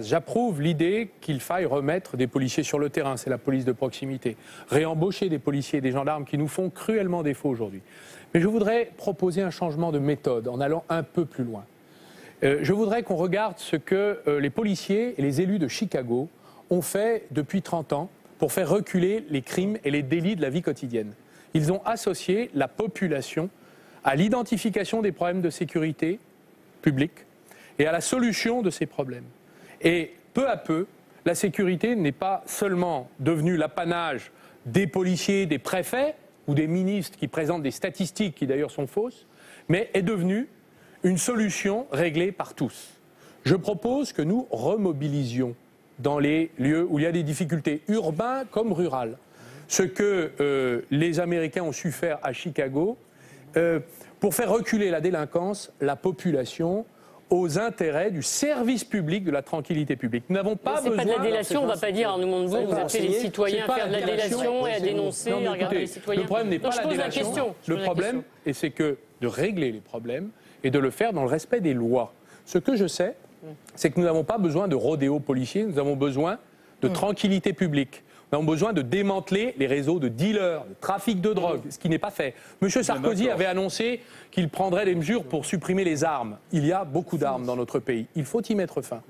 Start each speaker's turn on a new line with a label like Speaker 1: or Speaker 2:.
Speaker 1: J'approuve l'idée qu'il faille remettre des policiers sur le terrain, c'est la police de proximité, réembaucher des policiers et des gendarmes qui nous font cruellement défaut aujourd'hui. Mais je voudrais proposer un changement de méthode en allant un peu plus loin. Je voudrais qu'on regarde ce que les policiers et les élus de Chicago ont fait depuis 30 ans pour faire reculer les crimes et les délits de la vie quotidienne. Ils ont associé la population à l'identification des problèmes de sécurité publique et à la solution de ces problèmes. Et peu à peu, la sécurité n'est pas seulement devenue l'apanage des policiers, des préfets ou des ministres qui présentent des statistiques qui d'ailleurs sont fausses, mais est devenue une solution réglée par tous. Je propose que nous remobilisions dans les lieux où il y a des difficultés, urbains comme rurales, ce que les Américains ont su faire à Chicago pour faire reculer la délinquance, la population, aux intérêts du service public, de la tranquillité publique. Nous n'avons pas besoin...
Speaker 2: C'est pas de la délation, on ne va pas dire, vous appelez les citoyens à faire de la délation et à dénoncer, à regarder les citoyens.
Speaker 1: Le problème n'est pas la délation. Le problème, c'est de régler les problèmes et de le faire dans le respect des lois. Ce que je sais, c'est que nous n'avons pas besoin de rodéo policiers, nous avons besoin de tranquillité publique. Nous avons besoin de démanteler les réseaux de dealers, de trafic de drogue, ce qui n'est pas fait. M. Sarkozy avait annoncé qu'il prendrait des mesures pour supprimer les armes. Il y a beaucoup d'armes dans notre pays. Il faut y mettre fin.